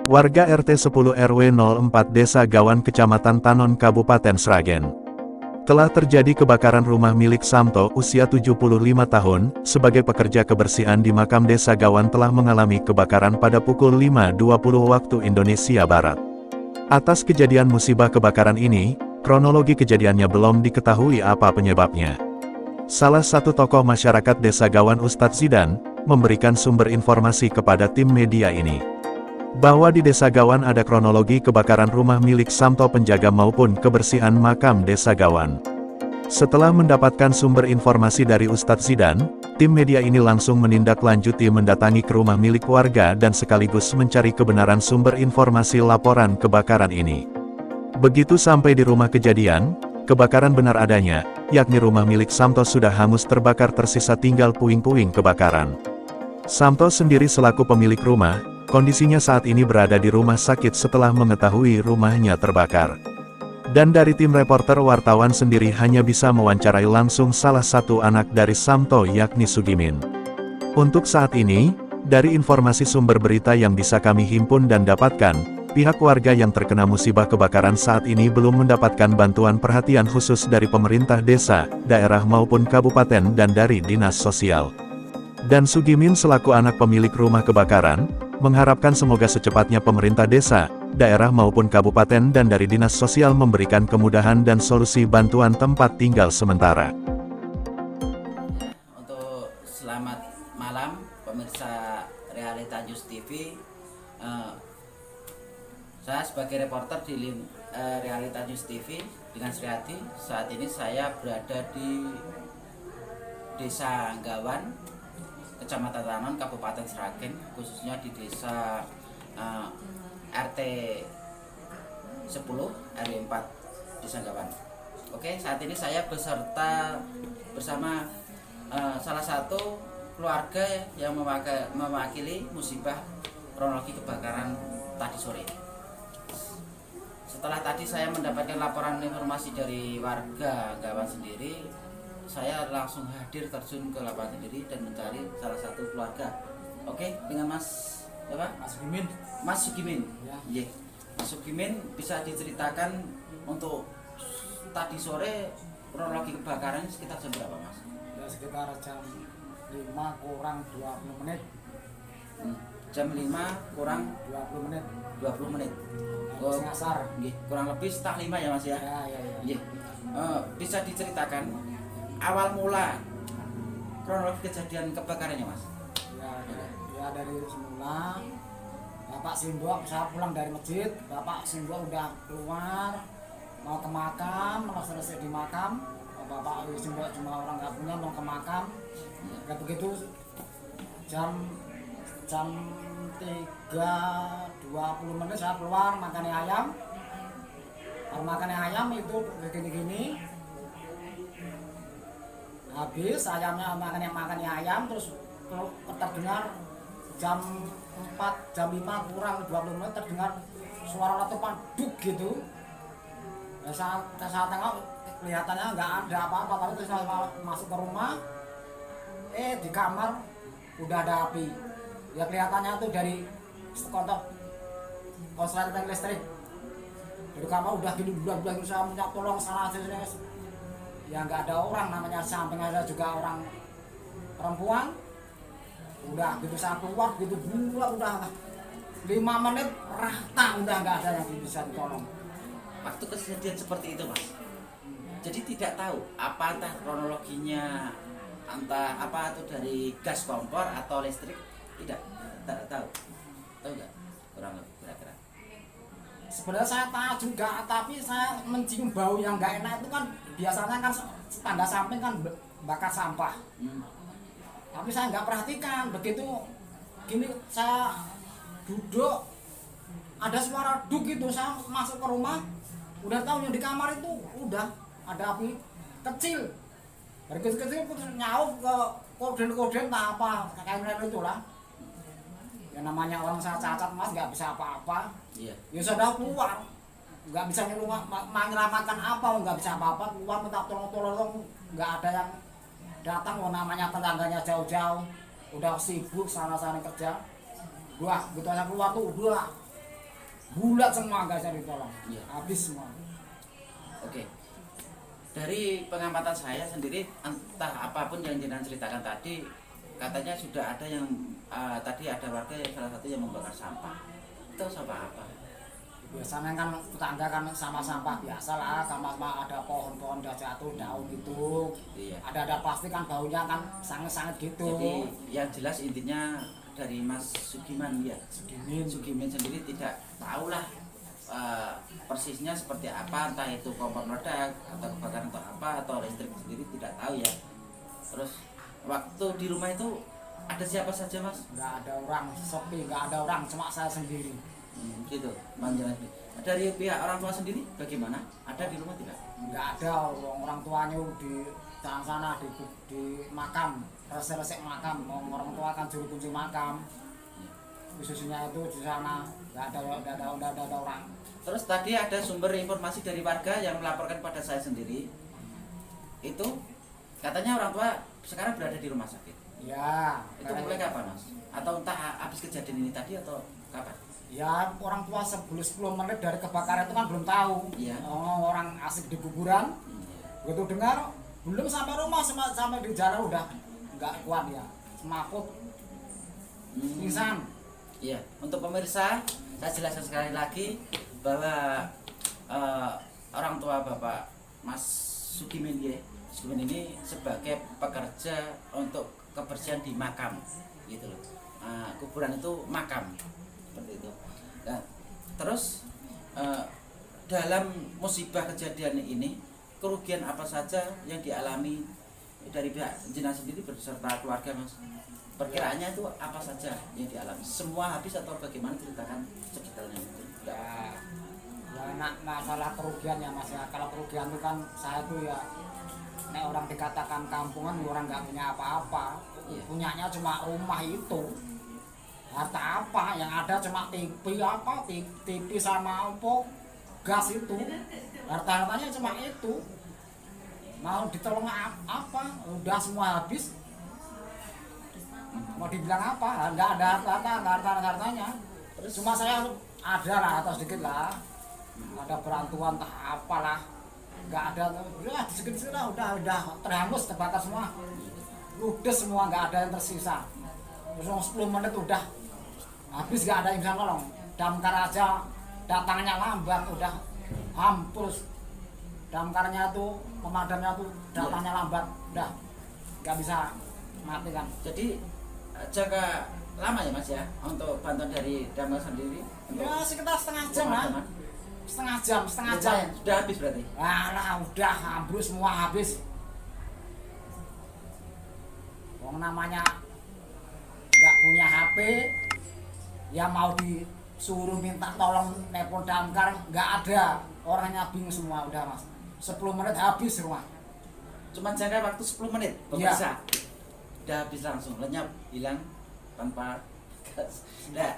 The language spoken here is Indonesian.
Warga RT 10 RW 04 Desa Gawan Kecamatan Tanon Kabupaten Sragen. Telah terjadi kebakaran rumah milik Samto usia 75 tahun, sebagai pekerja kebersihan di makam Desa Gawan telah mengalami kebakaran pada pukul 5.20 waktu Indonesia Barat. Atas kejadian musibah kebakaran ini, kronologi kejadiannya belum diketahui apa penyebabnya. Salah satu tokoh masyarakat Desa Gawan Ustadz Zidan, memberikan sumber informasi kepada tim media ini, bahwa di Desa Gawan ada kronologi kebakaran rumah milik Samto penjaga maupun kebersihan makam Desa Gawan. Setelah mendapatkan sumber informasi dari Ustadz Zidan, tim media ini langsung menindaklanjuti mendatangi ke rumah milik warga dan sekaligus mencari kebenaran sumber informasi laporan kebakaran ini. Begitu sampai di rumah kejadian, kebakaran benar adanya, yakni rumah milik Samto sudah hangus terbakar tersisa tinggal puing-puing kebakaran. Samto sendiri selaku pemilik rumah, kondisinya saat ini berada di rumah sakit setelah mengetahui rumahnya terbakar. Dan dari tim reporter wartawan sendiri hanya bisa mewawancarai langsung salah satu anak dari Samto yakni Sugimin. Untuk saat ini, dari informasi sumber berita yang bisa kami himpun dan dapatkan, pihak warga yang terkena musibah kebakaran saat ini belum mendapatkan bantuan perhatian khusus dari pemerintah desa, daerah maupun kabupaten dan dari dinas sosial. Dan Sugimin selaku anak pemilik rumah kebakaran, mengharapkan semoga secepatnya pemerintah desa, daerah maupun kabupaten dan dari dinas sosial memberikan kemudahan dan solusi bantuan tempat tinggal sementara. Untuk selamat malam pemirsa Realita News TV. Saya sebagai reporter di Realita News TV dengan Sri Hadi. Saat ini saya berada di Desa Gawan, Kecamatan Tanon, Kabupaten Sragen, khususnya di Desa RT 10 RW 4 Desa Gawan. Oke, saat ini saya bersama salah satu keluarga yang mewakili musibah kronologi kebakaran tadi sore. Setelah tadi saya mendapatkan laporan informasi dari warga Gawan sendiri, saya langsung hadir terjun ke lapangan sendiri dan mencari salah satu keluarga. Oke, dengan Mas apa? Mas Sugimin. Ya. Yeah. Mas Sugimin, bisa diceritakan untuk tadi sore kronologi kebakaran sekitar jam berapa, Mas? Ya, sekitar jam 5 kurang 20 menit. Jam 5 kurang 20 menit. 20 menit. Ngasar. Kurang lebih setengah 5 ya, Mas ya? Ya. Bisa diceritakan awal mula kronologi kejadian kebakarannya, Mas? Ya dari semula Bapak Simbo, saya pulang dari masjid, Bapak Simbo udah keluar mau ke makam, mau selesai di makam. Bapak Simbo cuma orang nggak punya mau ke makam. Ya begitu jam 3.20 menit saya keluar makan ayam. Kalau makan ayam itu begini-gini. Habis ayamnya makan ayam, terus terdengar jam 4, jam 5 kurang 20 menit terdengar suara letupan duk gitu. Ya, saya tengok kelihatannya nggak ada apa-apa, tapi terus saya masuk ke rumah, di kamar udah ada api. Ya kelihatannya tuh dari kontak konsleting listrik. Dari kamar udah gini, bulan-bulan saya minta tolong sana sini. Ya nggak ada orang, namanya samping ada juga orang perempuan. Udah gitu saya keluar gitu udah 5 menit rata udah nggak ada yang bisa ditolong. Waktu kejadian seperti itu, Mas, jadi tidak tahu apa entah kronologinya, entah apa itu dari gas kompor atau listrik, tidak tahu nggak kurang lebih kira-kira. Sebenarnya saya tahu juga, tapi saya mencium bau yang nggak enak itu kan biasanya kan tanda samping kan bakar sampah. Tapi saya nggak perhatikan, begitu gini saya duduk ada suara duk gitu, saya masuk ke rumah udah tahu yang di kamar itu udah ada api kecil, dari kecil nyaup ke korden tak apa kayak itulah. Ya namanya orang saya cacat, Mas, nggak bisa apa-apa. Iya. Ya sudah keluar, nggak bisa menyelamatkan apa, nggak bisa apa-apa, keluar minta tolong, nggak ada yang datang. Namanya tetangganya jauh-jauh, udah sibuk sana kerja. Wah, gitu aja keluar tuh udah bulat semua nggak bisa ditolong, Iya. habis semua. Oke. Dari pengamatan saya sendiri, entah apapun yang jenengan ceritakan tadi, katanya sudah ada yang tadi ada warga yang salah satu yang membakar sampah. Itu sampah apa? Biasanya kan tetangga kan sama sampah biasa lah, sama ada pohon-pohon udah jatuh daun gitu, Iya. ada plastik kan baunya kan sangat-sangat gitu. Jadi yang jelas intinya dari Mas Sugiman ya. Sugimin. Sugimin sendiri tidak tahulah persisnya seperti apa, entah itu kompor meledak atau kebakaran atau apa atau listrik sendiri tidak tahu ya. Terus waktu di rumah itu ada siapa saja Mas? Nggak ada orang, sepi, nggak ada orang, cuma saya sendiri. Gitu, manjalan. Dari pihak orang tua sendiri bagaimana? Ada di rumah tidak? Nggak ada, orang tuanya di sana di makam, resek-resek makam, orang tua kan juru kunci makam. Khususnya itu di sana nggak ada orang. Terus tadi ada sumber informasi dari warga yang melaporkan pada saya sendiri. Itu katanya orang tua sekarang berada di rumah sakit. Ya. Itu mulai kapan Mas? Atau entah habis kejadian ini tadi atau kapan? Ya orang tua 10 menit dari kebakaran itu kan belum tahu. Iya. Orang asik di kuburan. Begitu dengar belum sampai rumah sampai di jalan udah nggak kuat ya. Semaput. Pingsan. Iya, untuk pemirsa saya jelaskan sekali lagi bahwa orang tua Bapak Mas Sugimin ya, Sugimin ini sebagai pekerja untuk kebersihan di makam gitu loh. Kuburan itu makam seperti itu. Nah, terus dalam musibah kejadian ini kerugian apa saja yang dialami dari pihak jenazah sendiri beserta keluarga Mas? Perkiraannya itu apa saja yang dialami? Semua habis atau bagaimana, ceritakan sekitarnya itu. Ya masalah kerugian ya Mas ya. Kalau kerugian itu kan saya tuh ya orang dikatakan kampungan orang nggak punya apa-apa. Iya. Punyanya cuma rumah itu. Harta apa yang ada cuma TV sama gas itu. Harta-hartanya cuma itu. Mau ditolong apa? Udah semua habis. Mau dibilang apa? Nggak ada harta-hartanya. Cuma saya ada lah atau sedikit lah. Ada perantuan tak apalah. Nggak ada. Udah sedikit lah udah terhangus terbakar semua. Ludes semua, nggak ada yang tersisa. Terus 10 menit udah habis, nggak ada yang bisa nolong. Damkar aja datangnya lambat, udah hampir. Damkarnya tuh, pemadamnya tuh datangnya lambat, udah nggak bisa mati kan. Jadi jaga lama ya Mas ya untuk bantuan dari damkar sendiri? Ya sekitar setengah jam lah. Pemadaman? Setengah jam. Sudah habis berarti? Lah udah ambruk semua habis. Wong namanya nggak punya HP, ya mau disuruh minta tolong nelpon damkar nggak ada, orangnya bingung semua udah Mas. 10 menit habis rumah. Cuma jangka waktu 10 menit pemirsa. Udah habis langsung, lenyap, hilang tanpa gas. Nah,